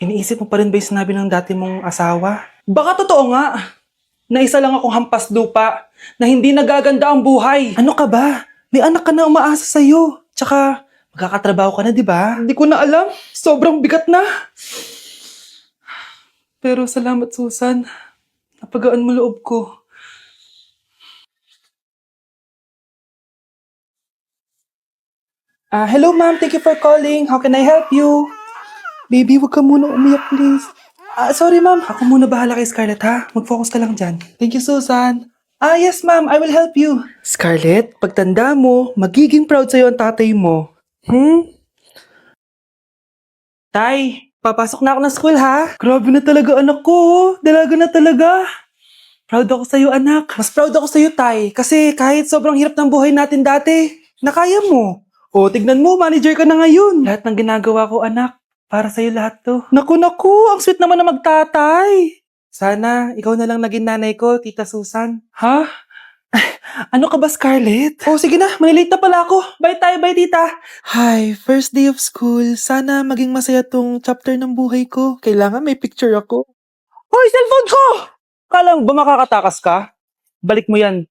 Iniisip mo pa rin ba yung sinabi ng dati mong asawa? Baka totoo nga, na isa lang akong hampas lupa, na hindi nagaganda ang buhay. Ano ka ba? May anak ka na umaasa sa'yo. Tsaka, magkakatrabaho ka na, di ba? Hindi ko na alam. Sobrang bigat na. Pero salamat, Susan. Napagaan mo loob ko. Hello ma'am, thank you for calling. How can I help you? Baby, wag ka muna umiyak, please. Sorry ma'am, ako muna bahala kay Scarlett ha. Mag-focus ka lang dyan. Thank you, Susan. Yes ma'am, I will help you. Scarlett, pagtanda mo, magiging proud sa'yo ang tatay mo. Tay, papasok na ako ng school ha. Grabe na talaga anak ko, oh. Dalaga na talaga. Proud ako sa'yo anak. Mas proud ako sa'yo tay, kasi kahit sobrang hirap ng buhay natin dati, nakaya mo. O, tignan mo, manager ka na ngayon. Lahat ng ginagawa ko anak, para sa'yo lahat to. Naku, ang sweet naman na magtatay. Sana, ikaw na lang naging nanay ko, Tita Susan. Ha? Ano ka ba, Scarlett? Oh, sige na, malilate na pala ako. Bye tayo, bye tita. Hi, first day of school. Sana maging masaya tong chapter ng buhay ko. Kailangan may picture ako. Hoy, cellphone ko! Kala mo ba makakatakas ka? Balik mo yan.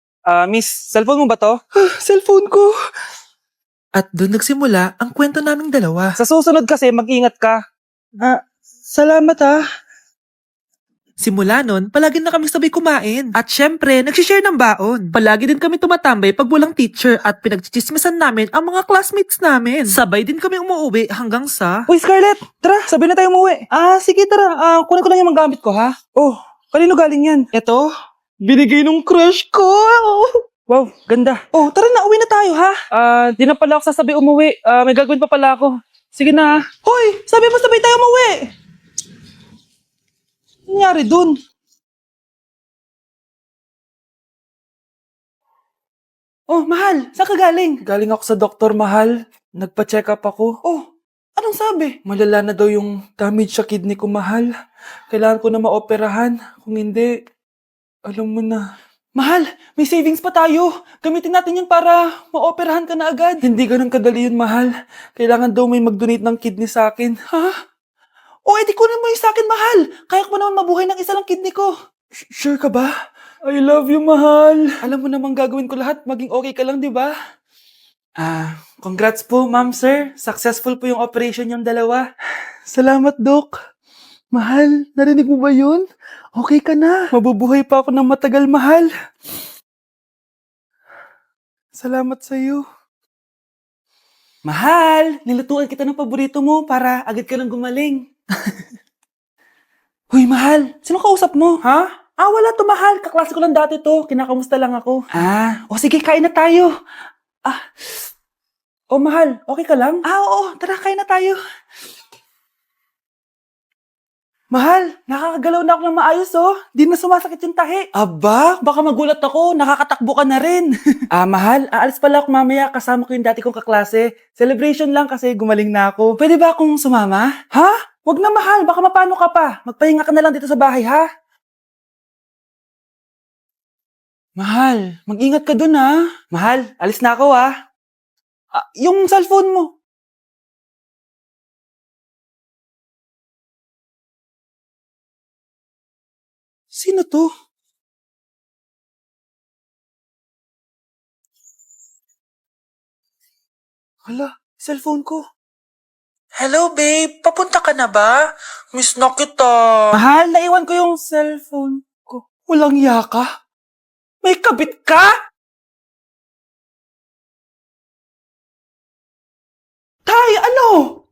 Miss, cellphone mo ba to? Cellphone ko. At doon nagsimula ang kwento naming dalawa. Sa susunod kasi, mag-ingat ka. Salamat ah. Simula nun, palagi na kami sabay kumain. At syempre, nagsishare ng baon. Palagi din kami tumatambay pag walang teacher at pinagchichismisan namin ang mga classmates namin. Sabay din kami umuwi hanggang sa... Uy, Scarlett! Tara, sabay na tayo umuwi. Sige tara. Kunin ko lang yung mga gamit ko, ha? Oh, kanino galing yan? Eto, binigay nung crush ko. Wow, ganda. Oh, tara na, uwi na tayo, ha? Di na pala ako sasabay umuwi. May gagawin pa pala ako. Sige na. Hoy, sabi mo sabay tayo umuwi. Ano nangyari dun? Oh, mahal, saan ka galing? Galing ako sa doktor, mahal. Nagpa-check up ako. Oh, anong sabi? Malala na daw yung damage sa kidney ko, mahal. Kailangan ko na maoperahan. Kung hindi, alam mo na. Mahal, may savings pa tayo. Gamitin natin yan para maoperahan ka na agad. Hindi ganun kadali yun, mahal. Kailangan daw may mag-donate ng kidney sa akin. Ha? O, edi kunin mo yung sa akin, mahal. Kaya ko naman mabuhay ng isa lang kidney ko. Sure ka ba? I love you, mahal. Alam mo namang gagawin ko lahat. Maging okay ka lang, di ba? Congrats po, ma'am, sir. Successful po yung operation yung dalawa. Salamat, Doc. Mahal, narinig mo ba yun? Okay ka na. Mabubuhay pa ako ng matagal, mahal. Salamat sa'yo. Mahal, nilutuan kita ng paborito mo para agad ka nang gumaling. Huy, mahal, sino kausap mo? Ha? Wala to, mahal. Kaklase ko lang dati to. Kinakamusta lang ako. Sige, kain na tayo. Mahal, okay ka lang? Oo, tara, kain na tayo. Mahal, nakakagalaw na ako ng maayos, oh. Di na sumasakit yung tahi. Aba, baka magulat ako. Nakakatakbo ka na rin. Mahal, aalis pala ako mamaya. Kasama ko yung dati kong kaklase. Celebration lang kasi gumaling na ako. Pwede ba akong sumama? Ha? Wag na, mahal. Baka mapano ka pa. Magpahinga ka na lang dito sa bahay, ha? Mahal, mag-ingat ka dun, ha? Mahal, alis na ako, ha? Yung cellphone mo. Sino to? Hala, cellphone ko. Hello, babe. Papunta ka na ba? Miss na kita. Mahal, naiwan ko yung cellphone ko. Walang yaka? May kabit ka? Tay, ano?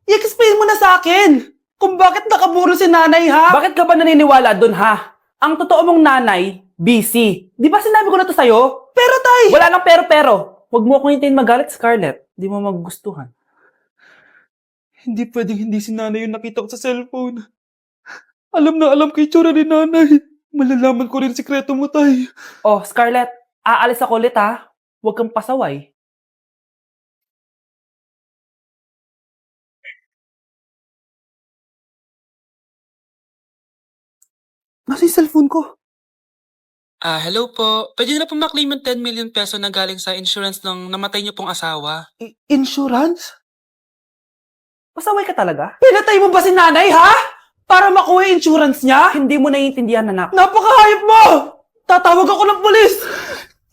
I-explain mo na sa akin. Kung bakit nakaburo si nanay, ha? Bakit ka ba naniniwala dun, ha? Ang totoo mong nanay, busy. Di ba sinabi ko na to sa'yo? Pero, tay! Wala nang pero-pero. Huwag mo akong hintayin magalit, Scarlett. Di mo magugustuhan. Hindi pwedeng hindi si nanay yung nakita ko sa cellphone. Alam na alam ko yung tsura ni nanay. Malalaman ko rin sikreto mo, tay. Oh, Scarlett, aalis ako ulit, ha? Huwag kang pasaway. Nasa yung cellphone ko? Hello po. Pwede na po maklaim yung 10 million peso na galing sa insurance ng namatay niyo pong asawa. Insurance? Pasaway ka talaga? Pinatay mo ba si nanay, ha? Para makuha yung insurance niya? Hindi mo naiintindihan, anak. Napakahayop mo! Tatawag ako ng pulis!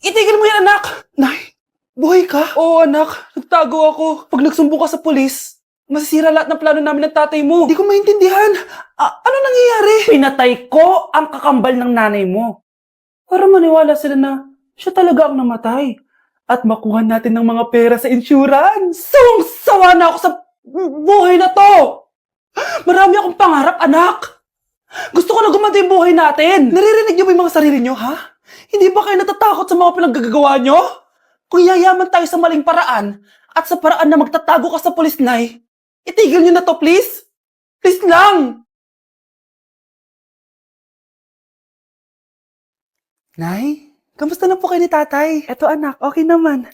Itigil mo yan, anak! Nay, buhay ka? Oo, anak. Nagtago ako. Pag nagsumbong ka sa pulis, masisira lahat ng plano namin ng tatay mo. Hindi ko maintindihan. Ano nangyayari? Pinatay ko ang kakambal ng nanay mo. Para maniwala sila na siya talaga ang namatay. At makuha natin ng mga pera sa insurance. Sawang-sawa na ako sa buhay na to. Marami akong pangarap, anak. Gusto ko na gumanda yung buhay natin. Naririnig niyo ba yung mga sarili niyo, ha? Hindi ba kayo natatakot sa mga pinaggagawa niyo? Kung yayaman tayo sa maling paraan at sa paraan na magtatago ka sa pulis, Nay, itigil niyo na to, please. Please lang. Nay, kamusta na po kayo ni tatay? Eto anak, okay naman.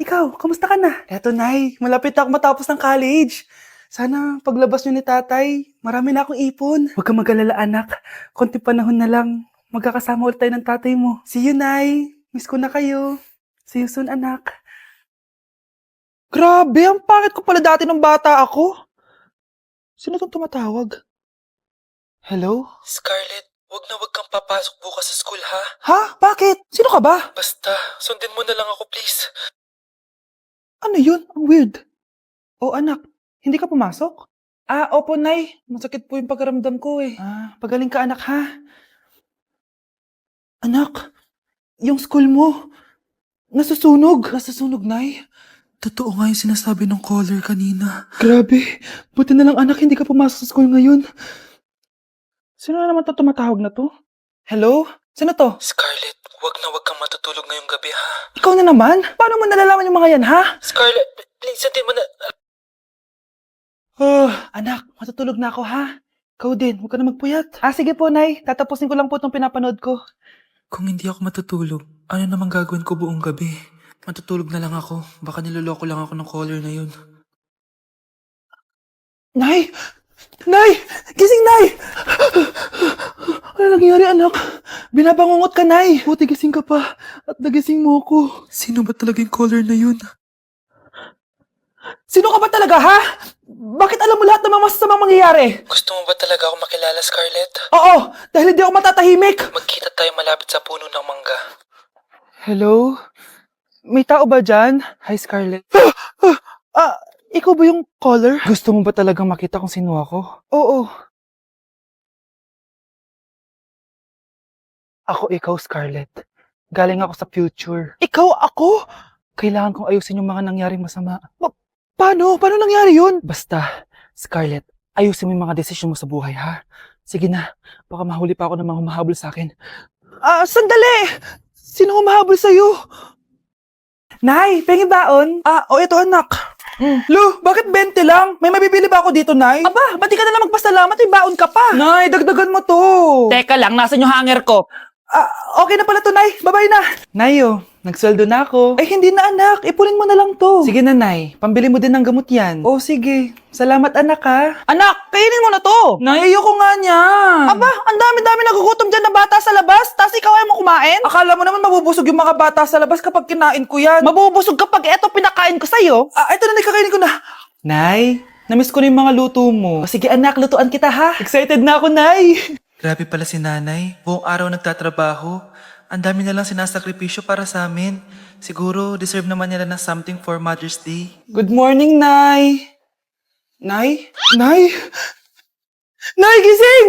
Ikaw, kamusta ka na? Eto Nay, malapit na ako matapos ng college. Sana paglabas niyo ni tatay, marami na akong ipon. Huwag kang mag-alala anak, konti panahon na lang. Magkakasama ulit tayo ng tatay mo. See you, Nay. Miss ko na kayo. See you soon, anak. Grabe, ang pangit ko pala dati nung bata ako. Sino tong tumatawag? Hello? Scarlett, wag kang papasok bukas sa school, ha? Ha? Bakit? Sino ka ba? Basta, sundin mo na lang ako, please. Ano yun? Ang weird. Oh, anak, hindi ka pumasok? Opo, Nay. Masakit po yung pagkaramdam ko eh. Pagaling ka, anak, ha? Anak, yung school mo, nasusunog. Nasusunog, Nay? Totoo nga yung sinasabi ng caller kanina. Grabe. Buti na lang, anak, hindi ka pumasok sa school ngayon. Sino na naman to tumatawag na to? Hello? Sino to? Scarlett, wag kang matutulog ngayong gabi, ha? Ikaw na naman? Paano mo nalalaman yung mga yan, ha? Scarlett, please, sundin mo na... Anak, matutulog na ako, ha? Ikaw din, huwag ka na magpuyat. Sige po, Nay. Tatapusin ko lang po itong pinapanood ko. Kung hindi ako matutulog, ano namang gagawin ko buong gabi? Matutulog na lang ako. Baka niloloko lang ako ng caller na yun. Nay! Nay! Gising, Nay! Ano nangyari, anak? Binabangungot ka, Nay. Buti gising ka pa. At nagising mo ako. Sino ba talaga yung caller na yun? Sino ka ba talaga, ha? Bakit alam mo lahat ng mga masasamang mangyayari? Gusto mo ba talaga ako makilala, Scarlett? Oo, dahil hindi ako matatahimik. Magkita tayo malapit sa puno ng mangga. Hello? May tao ba dyan? Hi, Scarlett. Ikaw ba yung caller? Gusto mo ba talagang makita kung sino ako? Oo. Ako ikaw, Scarlett. Galing ako sa future. Ikaw ako? Kailangan kong ayusin yung mga nangyaring masama. Paano? Paano nangyari yun? Basta, Scarlett, ayusin mo yung mga desisyon mo sa buhay, ha? Sige na, baka mahuli pa ako ng mga humahabol sa akin. Sandali! Sino humahabol sa'yo? Nay, pengi baon? Ito anak. Lu, bakit 20 lang? May mabibili ba ako dito, Nay? Aba, ba't di ka na lang magpasalamat? May baon ka pa. Nay, dagdagan mo to. Teka lang, nasan yung hanger ko? Okay na pala to, Nay. Babay na. Nayo, nagsweldo na ako. Ay, hindi na, anak. Ipunin mo na lang to. Sige na, Nay. Pambili mo din ng gamot yan. Oh, sige. Salamat, anak, ha. Anak, kainin mo na to. Nay, ayoko nga niya. Aba, ang dami-dami nagugutom dyan na bata sa labas. Tas ikaw ay mo kumain? Akala mo naman mabubusog yung mga bata sa labas kapag kinain ko yan. Mabubusog kapag eto pinakain ko sa'yo? Ito na, kakainin ko na. Nay, namiss ko na yung mga luto mo. Sige, anak, lutuan kita, ha. Excited na ako, Nay. Grabe pala si nanay. Buong araw nagtatrabaho. Ang dami na lang sinasakripisyo para sa amin. Siguro, deserve naman nila ng something for Mother's Day. Good morning, Nay. Nay? Nay? Nay, gising!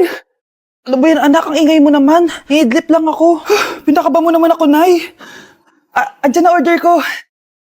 Ano ba yan, anak? Ang ingay mo naman. Hihidlip lang ako. Pinakaba mo naman ako, Nay. Andyan na order ko.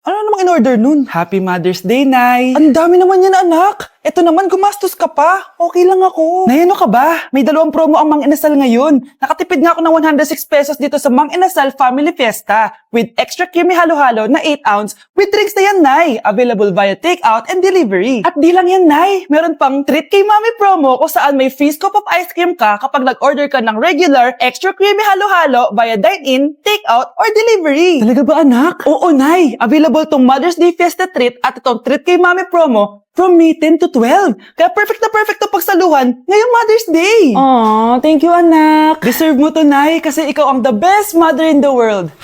Ano namang in-order nun? Happy Mother's Day, Nay. Ang dami naman yan, anak. Eto naman, gumastos ka pa. Okay lang ako. Nay, ano ka ba? May 2 promo ang Mang Inasal ngayon. Nakatipid nga ako ng 106 pesos dito sa Mang Inasal Family Fiesta with extra creamy halo-halo na 8 ounce with drinks na yan, Nay. Available via takeout and delivery. At di lang yan, Nay. Meron pang Treat Kay Mami promo kung saan may free scoop of ice cream ka kapag nag-order ka ng regular extra creamy halo-halo via dine-in, takeout, or delivery. Talaga ba, anak? Oo, Nay. Available tong Mother's Day Fiesta Treat at itong Treat Kay Mami promo from May 10 to 12. Kaya perfect na perfect to pagsaluhan ngayong Mother's Day. Aww, thank you, anak. Deserve mo to, Nay, kasi ikaw ang the best mother in the world.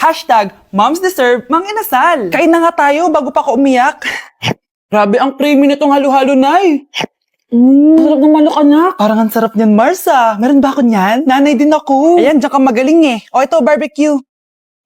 #Moms deserve Mang Inasal. Kain na nga tayo bago pa ako umiyak. Grabe ang creamy nitong halo-halo, Nay. Sarap ng manok, anak. Parang ang sarap niyan, Mars, ah. Meron ba ako niyan? Nanay din ako. Ayan, diyan ka magaling eh. O, ito, barbecue.